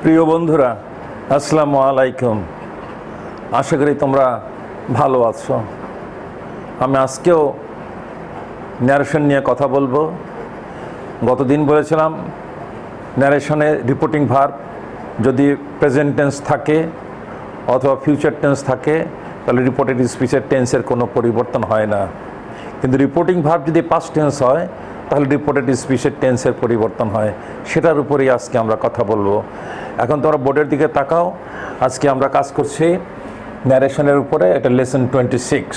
প্রিয় বন্ধুরা, আসসালামু আলাইকুম। আশা করি তোমরা ভালো আছো। আমি আজকেও ন্যারেশন নিয়ে কথা বলবো। গতদিন বলেছিলাম ন্যারেশনে রিপোর্টিং ভার্ব যদি প্রেজেন্ট টেন্স থাকে অথবা ফিউচার টেন্স থাকে তাহলে রিপোর্টেড স্পিচের টেন্সের কোনো পরিবর্তন হয় না, কিন্তু রিপোর্টিং ভার্ব যদি পাস্ট টেন্স হয় তাহলে রিপোর্টেড স্পিচের টেন্সের পরিবর্তন হয়। সেটার উপরেই আজকে আমরা কথা বলবো। এখন তোমরা বোর্ডের দিকে তাকাও। আজকে আমরা কাজ করছি ন্যারেশনের উপরে। এটা লেসন 26।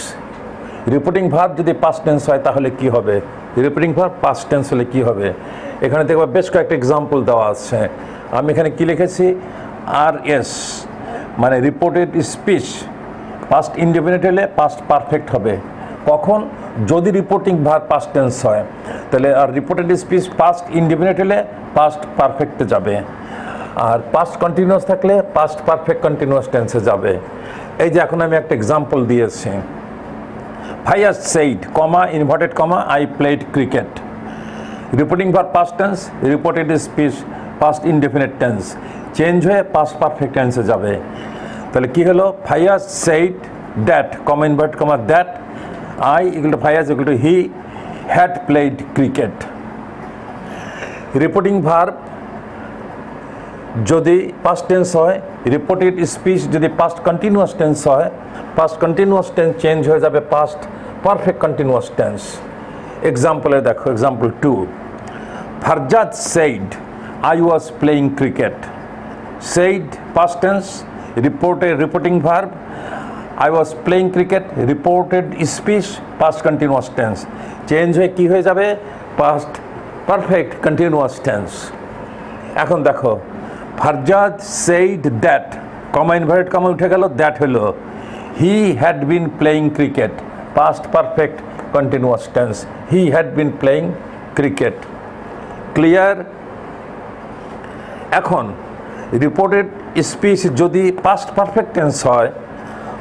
রিপোর্টিং ভার্ব যদি পাস্ট টেন্স হয় তাহলে কি হবে, রিপোর্টিং ভার্ব পাস্ট টেন্স হলে কি হবে। এখানে দেখবা বেশ কয়েকটা এক্সাম্পল দেওয়া আছে। আমি এখানে কি লিখেছি, RS মানে রিপোর্টেড স্পিচ পাস্ট ইনডেফিনিট হলে পাস্ট পারফেক্ট হবে। কখন? যদি রিপোর্টিং ভার্ব পাস্ট টেন্স হয় তাহলে আর রিপোর্টেড স্পিচ পাস্ট ইনডেফিনিট হলে পাস্ট পারফেক্টে যাবে, আর পাস্ট কন্টিনিউয়াস থাকলে পাস্ট পারফেক্ট কন্টিনিউয়াস টেন্সে যাবে। এই যে এখন আমি একটা এক্সাম্পল দিয়েছি, ভাইয়া said comma inverted comma I played cricket. Reporting verb past tense, reported speech past indefinite tense, change হয়ে পাস্ট পারফেক্ট টেন্সে যাবে। তাহলে কি হলো, ভাইয়া said that comma inverted comma that I equal to Fayaz equal to he had played cricket. Reporting verb যদি past tense হয়, reported speech যদি পাস্ট কন্টিনিউয়াস টেন্স হয়, পাস্ট কন্টিনিউয়াস টেন্স চেঞ্জ হয়ে যাবে পাস্ট পারফেক্ট কন্টিনিউয়াস টেন্স। এক্সাম্পলে দেখো, example 2, Farzad said I was playing cricket. Said past tense, reporting verb I was playing cricket, reported speech past continuous tense, change হয়ে কি হয়ে যাবে, past perfect continuous tense। এখন দেখো, Farzad said that comma inverted comma উঠে গেল, that হলো he had been playing cricket past perfect continuous tense, he had been playing cricket। Clear? এখন রিপোর্টেড স্পিচ যদি পাস্ট পারফেক্ট টেন্স হয়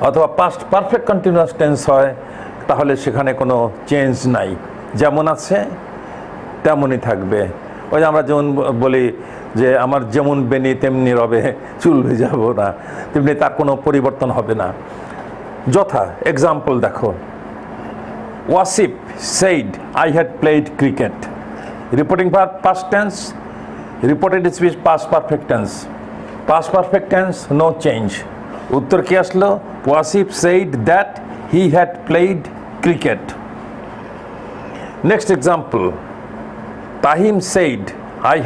অথবা পাস্ট পারফেক্ট কন্টিনিউয়াস টেন্স হয় তাহলে সেখানে কোনো চেঞ্জ নাই, যেমন আছে তেমনই থাকবে। ওই যে আমরা যেমন বলি যে আমার যেমন বেনি তেমনি রবে, চুল হয়ে যাব না, তেমনি তার কোনো পরিবর্তন হবে না। যথা এক্সাম্পল দেখো, Wasif said I had played cricket. Reporting verb past tense, reported speech past perfect tense, past perfect tense no change. উত্তর কি আসলো, Wasif said that he had played cricket. Next example, Tahim said I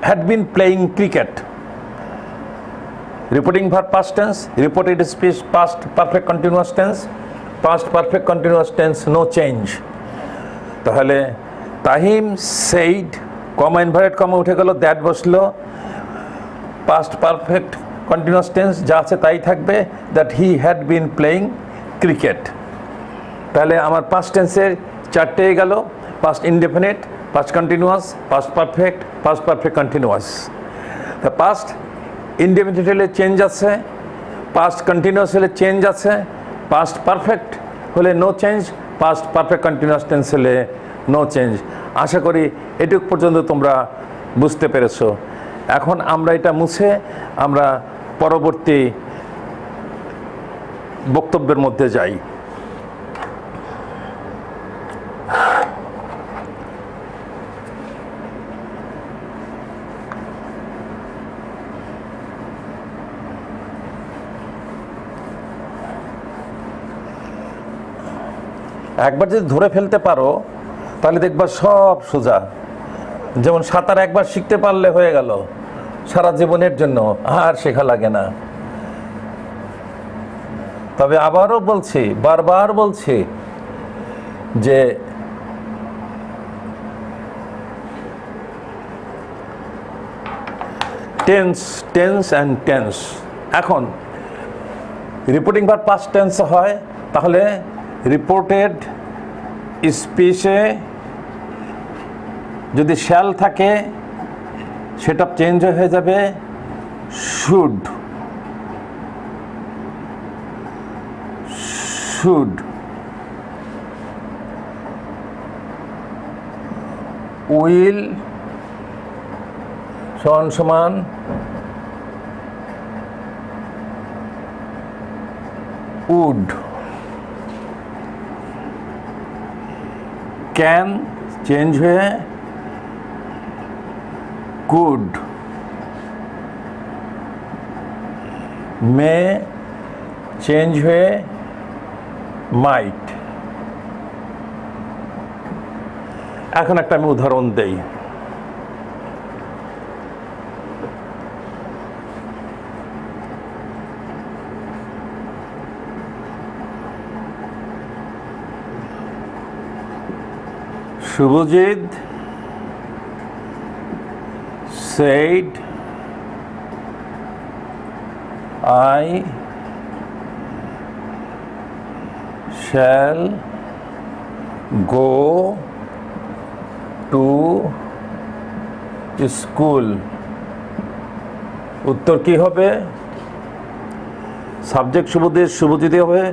had been playing cricket. Reporting verb past tense, reported speech past perfect continuous tense, past perfect continuous tense no change. তাহলে Tahim said কমা inverted comma উঠে গেল, that বসলো, past perfect continuous tense যা আছে তাই থাকবে, that he had been playing cricket. তাহলে আমার পাস্ট টেন্সের চারটে গেল, past indefinite, past continuous, past perfect continuous. তা পাস্ট ইনডেফিনিট হলে চেঞ্জ আছে, পাস্ট কন্টিনিউয়াস হলে চেঞ্জ আছে, পাস্ট পারফেক্ট হলে no change, past perfect continuous tense হলে নো চেঞ্জ। আশা করি এটুক পর্যন্ত তোমরা বুঝতে পেরেছো। এখন আমরা এটা মুছে আমরা পরবর্তী বক্তব্যের মধ্যে যাই। একবার যদি ধরে ফেলতে পারো তাহলে দেখবা সব সোজা। যেমন সাঁতার একবার শিখতে পারলে হয়ে গেল, সারা জীবনের জন্য আর শেখা লাগে না। তবে আবারও বলছি, বারবার বলছি যে টেন্স অ্যান্ড টেন্স। এখন রিপোর্টিং ভার্ব পাস্ট টেন্স হয় তাহলে রিপোর্টেড স্পিচে যদি শ্যাল থাকে সেটা চেঞ্জ হয়ে যাবে শুড। উইল সমান সমান উড, ক্যান চেঞ্জ হয়ে কুড, মে চেঞ্জ হয়ে মাইট। এখন একটা আমি উদাহরণ দেই। Subhajit said I shall go to school। উত্তর কি হবে? সাবজেক্ট শুভজিৎ, শুভজিৎ হবে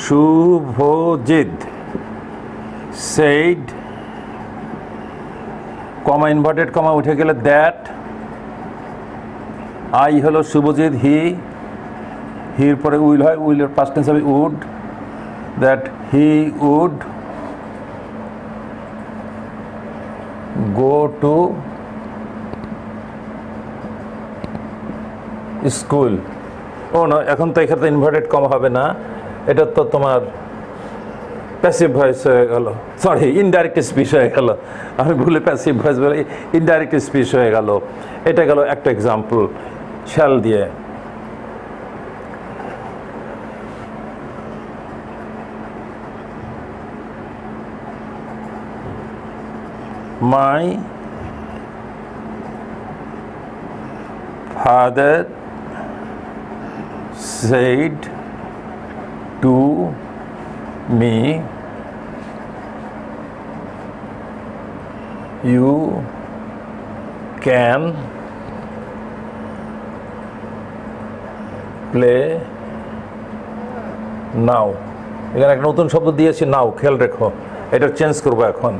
Subhajit said, comma inverted comma উঠে গেলে দ্যাট, আই হলো শুভজিৎ, হির পরে উইল হয়, উইলের পাস্ট টেন্স হবে would, that he would go to school. ও না, এখন তো এখানে ইনভার্টেড কমা হবে না, এটা তো তোমার প্যাসিভ ভয়েস হয়ে গেল, সরি ইনডাইরেক্ট স্পিচ হয়ে গেল, আমি ভুলে প্যাসিভ ভয়েস বলে ইনডাইরেক্ট স্পিচ হয়ে গেল। এটা গেল একটা এক্সাম্পল শ্যাল দিয়ে। মাই father said to me you can play now। এখানে একটা নতুন শব্দ দিয়েছি নাও, খেয়াল রেখো, এটা চেঞ্জ করবো এখন।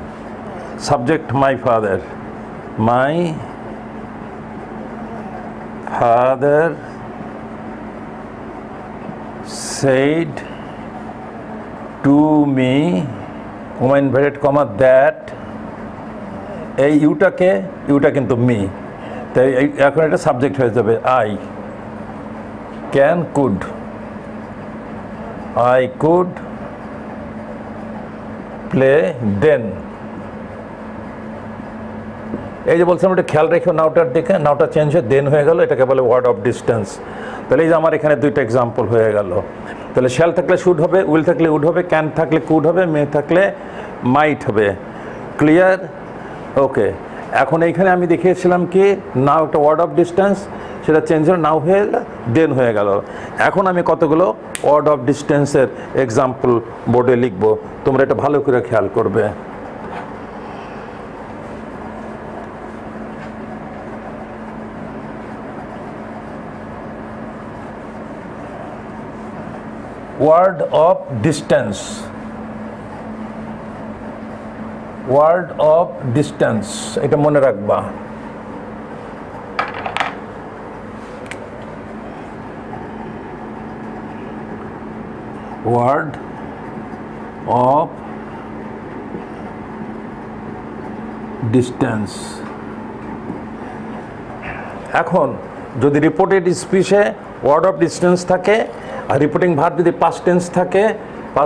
Subject my father, my father said to me, comma inverted comma that, এই ইউটা কিন্তু মি, তাই এখন এটা সাবজেক্ট হয়ে যাবে I can could, I could play then. এই যে বলছিলাম এটা খেয়াল রেখো নাউটার দিকে, নাউটা চেঞ্জ হয়ে দেন হয়ে গেল, এটাকে বলে ওয়ার্ড অফ ডিস্টেন্স। তাহলে এই যে আমার এখানে দুইটা এক্সাম্পল হয়ে গেল। তাহলে শ্যাল থাকলে শুড হবে, উইল থাকলে উড হবে, ক্যান থাকলে কুড হবে, মে থাকলে মাইট হবে। ক্লিয়ার? ওকে। এখন এইখানে আমি দেখিয়েছিলাম কি নাও একটা ওয়ার্ড অফ ডিস্টেন্স, সেটা চেঞ্জ হয়ে নাও হয়ে দেন হয়ে গেল। এখন আমি কতগুলো ওয়ার্ড অফ ডিস্টেন্সের এক্সাম্পল বোর্ডে লিখবো, তোমরা এটা ভালো করে খেয়াল করবে। Word of distance, word of distance, এটা মনে রাখবা। Word of distance. এখন যদি রিপোর্টেড স্পিচে ওয়ার্ড অফ ডিস্টেন্স থাকে আর রিপোর্টিং ভার্ব যদি পাস্ট টেন্স থাকে,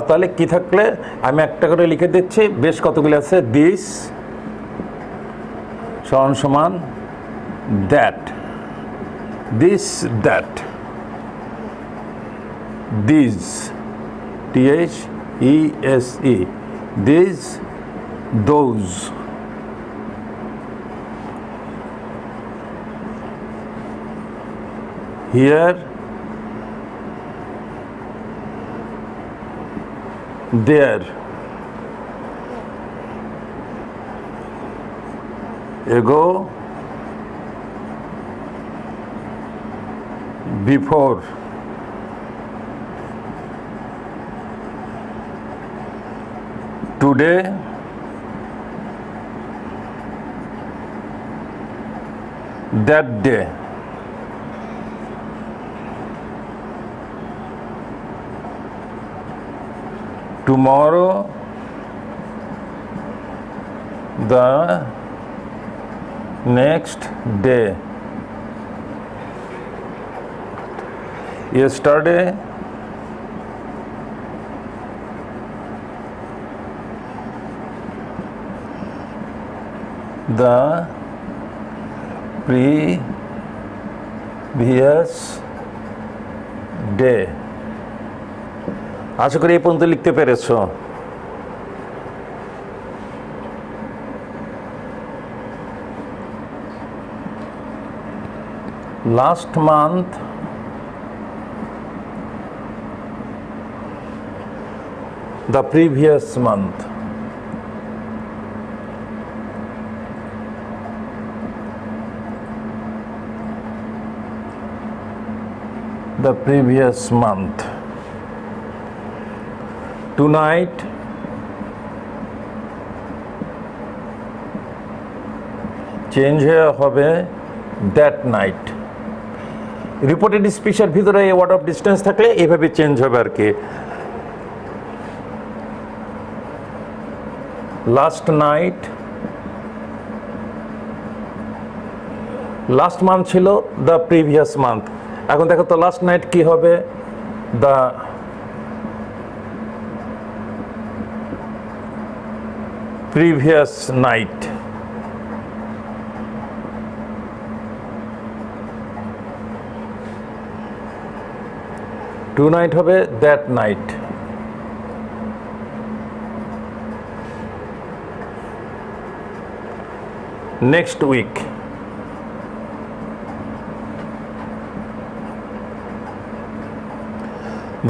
তাহলে কি থাকলে আমি একটা করে লিখে দিচ্ছি, বেশ কতগুলো আছে। দিস সমান সমান that, this that, this THESE, these those, here there, ago, before, today, that day. Tomorrow, the next day. Yesterday, the previous day. আশা করি এই পর্যন্ত লিখতে পেরেছো। Last month, the previous month. The previous month. Tonight, change হবে that night. Reported স্পিচের ভিতরে এই word of distance থাকলে এইভাবে চেঞ্জ হবে আর কি। লাস্ট নাইট, লাস্ট মান্থ ছিল দ্য প্রিভিয়াস মান্থ। এখন দেখো তো লাস্ট নাইট কি হবে? The previous night. Tonight হবে that night. Next week.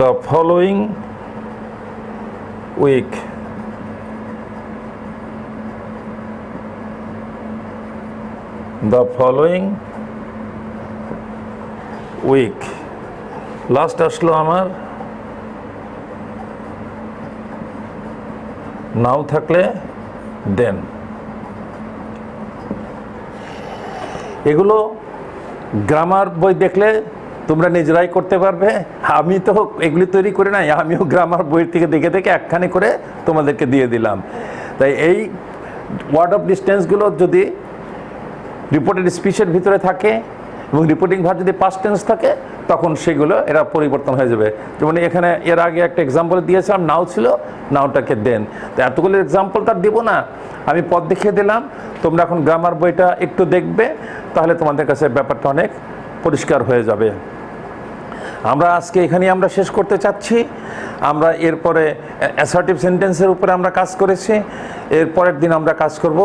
The following week. The following week. Last আসলো আমার নাও থাকলে দেন। এগুলো গ্রামার বই দেখলে তোমরা নিজেরাই করতে পারবে। আমি তো এগুলি তৈরি করে নাই, আমিও গ্রামার বই থেকে দেখে দেখে একখানি করে তোমাদেরকে দিয়ে দিলাম। তাই এই ওয়ার্ড অফ ডিস্টেন্সগুলো যদি রিপোর্টেড স্পিচের ভিতরে থাকে এবং রিপোর্টিং ভার্ব যদি পাস্ট টেন্স থাকে তখন সেগুলো এরা পরিবর্তন হয়ে যাবে। যেমন এখানে এর আগে একটা এক্সাম্পল দিয়েছিলাম, নাও ছিল, নাওটাকে দেন। তো এতগুলো এক্সাম্পল তার দেবো না, আমি পথ দেখিয়ে দিলাম। তোমরা এখন গ্রামার বইটা একটু দেখবে, তাহলে তোমাদের কাছে ব্যাপারটা অনেক পরিষ্কার হয়ে যাবে। আমরা আজকে এখানেই আমরা শেষ করতে চাচ্ছি। আমরা এরপরে অ্যাসার্টিভ সেন্টেন্সের উপরে আমরা কাজ করেছি। এরপরের দিন আমরা কাজ করব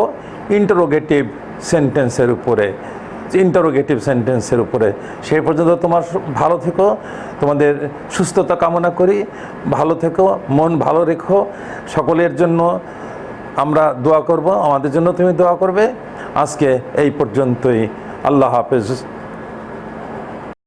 ইন্টারোগেটিভ সেন্টেন্সের উপরে, ইন্টারোগেটিভ সেন্টেন্সের উপরে। সেই পর্যন্ত তোমার ভালো থেকো, তোমাদের সুস্থতা কামনা করি। ভালো থেকো, মন ভালো রেখো। সকলের জন্য আমরা দোয়া করব, আমাদের জন্য তুমি দোয়া করবে। আজকে এই পর্যন্তই। আল্লাহ হাফেজ।